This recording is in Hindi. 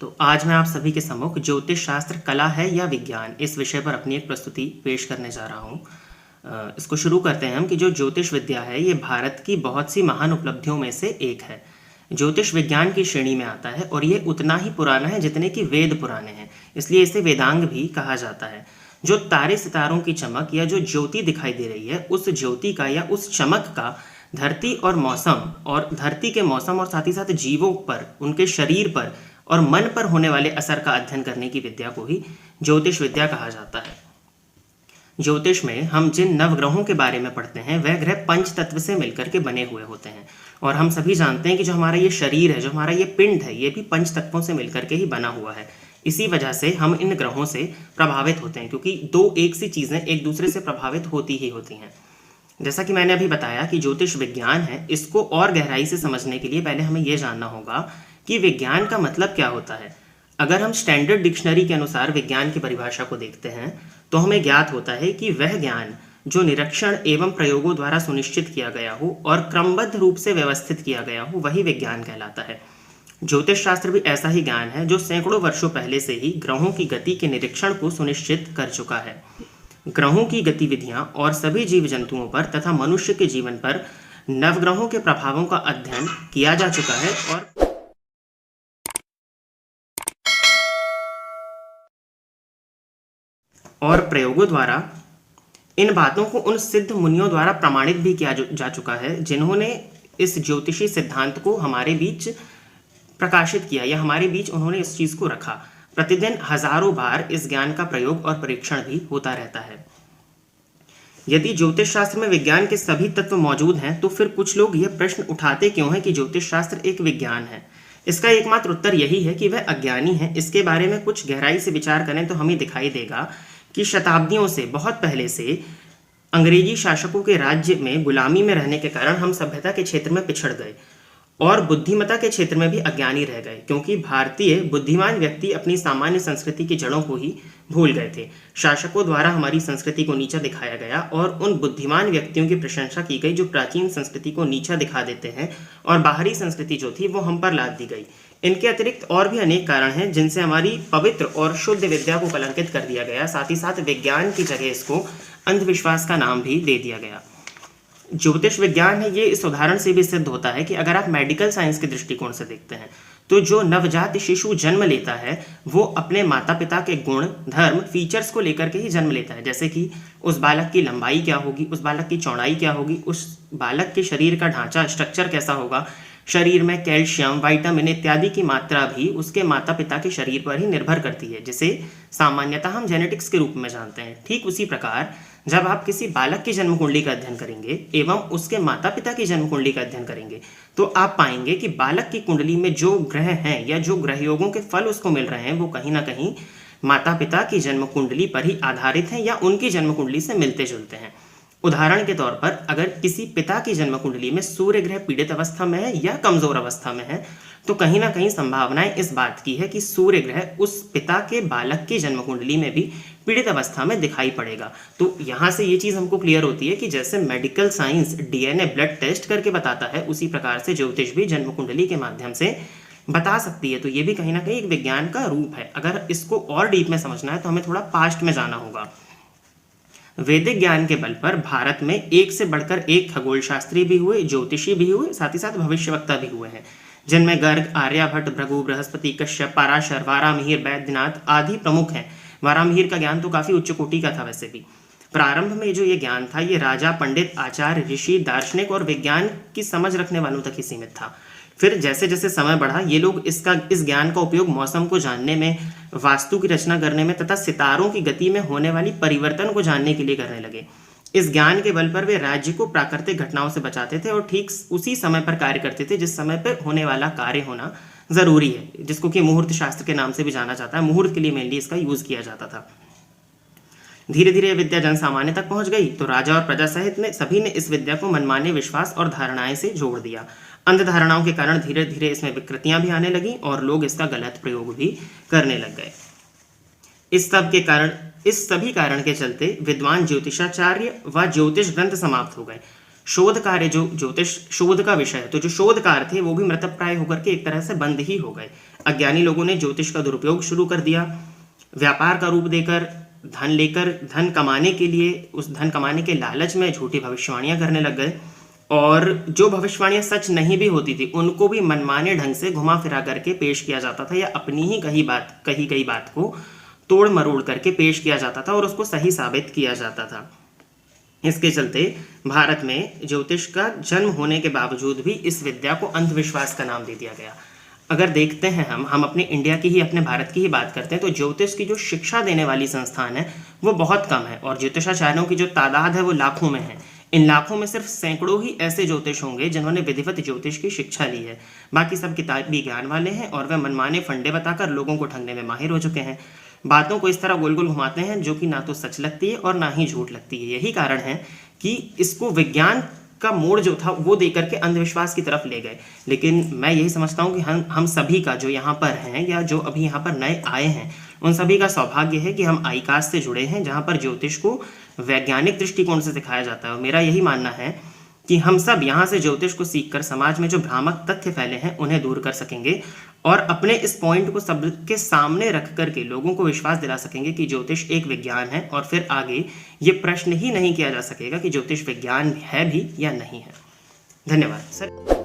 तो आज मैं आप सभी के सम्मुख ज्योतिष शास्त्र कला है या विज्ञान इस विषय पर अपनी एक प्रस्तुति पेश करने जा रहा हूँ। इसको शुरू करते हैं हम कि जो ज्योतिष विद्या है ये भारत की बहुत सी महान उपलब्धियों में से एक है। ज्योतिष विज्ञान की श्रेणी में आता है और ये उतना ही पुराना है जितने कि वेद पुराने हैं, इसलिए इसे वेदांग भी कहा जाता है। जो तारे सितारों की चमक या जो ज्योति दिखाई दे रही है उस ज्योति का या उस चमक का धरती के मौसम और साथ ही साथ जीवों पर, उनके शरीर पर और मन पर होने वाले असर का अध्ययन करने की विद्या को ही ज्योतिष विद्या कहा जाता है। ज्योतिष में हम जिन नवग्रहों के बारे में पढ़ते हैं वह ग्रह पंच तत्व से मिलकर के बने हुए होते हैं और हम सभी जानते हैं कि जो हमारा ये शरीर है, जो हमारा ये पिंड है, ये भी पंच तत्वों से मिलकर के ही बना हुआ है। इसी वजह से हम इन ग्रहों से प्रभावित होते हैं, क्योंकि दो एक सी चीज़ें एक दूसरे से प्रभावित होती ही होती हैं। जैसा कि मैंने अभी बताया कि ज्योतिष विज्ञान है, इसको और गहराई से समझने के लिए पहले हमें यह जानना होगा कि विज्ञान का मतलब क्या होता है। अगर हम स्टैंडर्ड डिक्शनरी के अनुसार विज्ञान की परिभाषा को देखते हैं तो हमें ज्ञात होता है कि वह ज्ञान जो निरीक्षण एवं प्रयोगों द्वारा सुनिश्चित किया गया हो और क्रमबद्ध रूप से व्यवस्थित किया गया हो वही विज्ञान कहलाता है। ज्योतिष शास्त्र भी ऐसा ही ज्ञान है जो सैकड़ों वर्षों पहले से ही ग्रहों की गति के निरीक्षण को सुनिश्चित कर चुका है। ग्रहों की गतिविधियां और सभी जीव जंतुओं पर तथा मनुष्य के जीवन पर नवग्रहों के प्रभावों का अध्ययन किया जा चुका है और प्रयोगों द्वारा इन बातों को उन सिद्ध मुनियों द्वारा प्रमाणित भी किया जा चुका है जिन्होंने इस ज्योतिषी सिद्धांत को हमारे बीच प्रकाशित किया या हमारे बीच उन्होंने इस चीज़ को रखा। प्रतिदिन हजारों बार इस ज्ञान का प्रयोग और परीक्षण भी होता रहता है। यदि ज्योतिष शास्त्र में विज्ञान के सभी तत्व मौजूद हैं तो फिर कुछ लोग यह प्रश्न उठाते क्यों हैं कि ज्योतिष शास्त्र एक विज्ञान है। इसका एकमात्र उत्तर यही है कि वह अज्ञानी है। इसके बारे में कुछ गहराई से विचार करें तो हमें दिखाई देगा कि शताब्दियों से, बहुत पहले से अंग्रेजी शासकों के राज्य में गुलामी में रहने के कारण हम सभ्यता के क्षेत्र में पिछड़ गए और बुद्धिमत्ता के क्षेत्र में भी अज्ञानी रह गए, क्योंकि भारतीय बुद्धिमान व्यक्ति अपनी सामान्य संस्कृति की जड़ों को ही भूल गए थे। शासकों द्वारा हमारी संस्कृति को नीचा दिखाया गया और उन बुद्धिमान व्यक्तियों की प्रशंसा की गई जो प्राचीन संस्कृति को नीचा दिखा देते हैं और बाहरी संस्कृति जो थी वो हम पर लाद दी गई। इनके अतिरिक्त और भी अनेक कारण हैं जिनसे हमारी पवित्र और शुद्ध विद्या को कलंकित कर दिया गया। साथ ही साथ विज्ञान की जगह इसको अंधविश्वास का नाम भी दे दिया गया। ज्योतिष विज्ञान है ये इस उदाहरण से भी सिद्ध होता है कि अगर आप मेडिकल साइंस के दृष्टिकोण से देखते हैं तो जो नवजात शिशु जन्म लेता है वो अपने माता पिता के गुण, धर्म, फीचर्स को लेकर के ही जन्म लेता है। जैसे कि उस बालक की लंबाई क्या होगी, उस बालक की चौड़ाई क्या होगी, उस बालक के शरीर का ढांचा, स्ट्रक्चर कैसा होगा, शरीर में कैल्शियम, विटामिन इत्यादि की मात्रा भी उसके माता पिता के शरीर पर ही निर्भर करती है, जिसे सामान्यतः हम जेनेटिक्स के रूप में जानते हैं। ठीक उसी प्रकार जब आप किसी बालक की जन्म कुंडली का अध्ययन करेंगे एवं उसके माता पिता की जन्म कुंडली का अध्ययन करेंगे तो आप पाएंगे कि बालक की कुंडली में जो ग्रह हैं या जो ग्रह योगों के फल उसको मिल रहे हैं वो कहीं ना कहीं माता पिता की जन्म कुंडली पर ही आधारित हैं या उनकी जन्म कुंडली से मिलते जुलते हैं। उदाहरण के तौर पर अगर किसी पिता की जन्म कुंडली में सूर्य ग्रह पीड़ित अवस्था में है या कमजोर अवस्था में है तो कहीं ना कहीं संभावनाएं इस बात की है कि सूर्य ग्रह उस पिता के बालक की जन्म कुंडली में भी पीड़ित अवस्था में दिखाई पड़ेगा। तो यहाँ से ये चीज़ हमको क्लियर होती है कि जैसे medical science DNA blood test करके बताता है उसी प्रकार से ज्योतिष भी जन्म कुंडली के माध्यम से बता सकती है। तो ये भी कहीं ना कहीं एक विज्ञान का रूप है। अगर इसको और डीप में समझना है तो हमें थोड़ा पास्ट में जाना होगा। वैदिक ज्ञान के बल पर भारत में एक से बढ़कर एक खगोल शास्त्री भी हुए, ज्योतिषी भी हुए, साथ ही साथ भविष्यवक्ता भी हुए हैं, जिनमें गर्ग, आर्यभट्ट, भृगु, बृहस्पति, कश्यप, पाराशर, वारामिहिर, वैद्यनाथ आदि प्रमुख हैं। वारामिहिर का ज्ञान तो काफी उच्च कोटि का था। वैसे भी प्रारंभ में जो ये ज्ञान था ये राजा, पंडित, आचार्य, ऋषि, दार्शनिक और विज्ञान की समझ रखने वालों तक ही सीमित था। फिर जैसे जैसे समय बढ़ा ये लोग इस ज्ञान का उपयोग मौसम को जानने में, वास्तु की रचना करने में तथा सितारों की गति में होने वाली परिवर्तन को जानने के लिए करने लगे। इस ज्ञान के बल पर वे राज्य को प्राकृतिक घटनाओं से बचाते थे और ठीक उसी समय पर कार्य करते थे जिस समय पर होने वाला कार्य होना जरूरी है, जिसको कि मुहूर्त शास्त्र के नाम से भी जाना जाता है। मुहूर्त के लिए मेनली इसका यूज किया जाता था। धीरे धीरे यह विद्या जन सामान्य तक पहुंच गई तो राजा और प्रजा सहित सभी ने इस विद्या को मनमाने विश्वास और धारणाएं से जोड़ दिया। अंध धारणाओं के कारण धीरे धीरे इसमें विकृतियां भी आने लगी और लोग इसका गलत प्रयोग भी करने लग गए। इस सभी कारण के चलते विद्वान ज्योतिषाचार्य व ज्योतिष ग्रंथ समाप्त हो गए। शोध कार्य जो ज्योतिष शोध का विषय है तो जो शोधकार थे वो भी मृतप्राय होकर के एक तरह से बंद ही हो गए। अज्ञानी लोगों ने ज्योतिष का दुरुपयोग शुरू कर दिया, व्यापार का रूप देकर धन कमाने के लिए, उस धन कमाने के लालच में झूठी भविष्यवाणियां करने लग गए, और जो भविष्यवाणियां सच नहीं भी होती थी उनको भी मनमाने ढंग से घुमा फिरा करके पेश किया जाता था, या अपनी ही कही गई बात को तोड़ मरोड़ करके पेश किया जाता था और उसको सही साबित किया जाता था। इसके चलते भारत में ज्योतिष का जन्म होने के बावजूद भी इस विद्या को अंधविश्वास का नाम दे दिया गया। अगर देखते हैं हम अपने इंडिया की ही, अपने भारत की ही बात करते हैं, तो ज्योतिष की जो शिक्षा देने वाली संस्थान है वो बहुत कम है, और ज्योतिषाचार्यों की जो तादाद है वो लाखों में है। इन लाखों में सिर्फ सैकड़ों ही ऐसे ज्योतिष होंगे जिन्होंने विधिवत ज्योतिष की शिक्षा ली है। बाकी सब किताबी ज्ञान वाले हैं और वे मनमाने फंडे बताकर लोगों को ठगने में माहिर हो चुके हैं। बातों को इस तरह गोल गोल घुमाते हैं जो कि ना तो सच लगती है और ना ही झूठ लगती है। यही कारण है कि इसको विज्ञान का मोड़ जो था वो देकर के अंधविश्वास की तरफ ले गए। लेकिन मैं यही समझता हूँ कि हम सभी का जो यहाँ पर हैं या जो अभी यहाँ पर नए आए हैं उन सभी का सौभाग्य है कि हम आईकास्ट से जुड़े हैं, जहाँ पर ज्योतिष को वैज्ञानिक दृष्टिकोण से सिखाया जाता है। और मेरा यही मानना है कि हम सब यहाँ से ज्योतिष को सीखकर समाज में जो भ्रामक तथ्य फैले हैं उन्हें दूर कर सकेंगे और अपने इस पॉइंट को सबके सामने रख करके लोगों को विश्वास दिला सकेंगे कि ज्योतिष एक विज्ञान है, और फिर आगे ये प्रश्न ही नहीं किया जा सकेगा कि ज्योतिष विज्ञान है भी या नहीं है। धन्यवाद सर।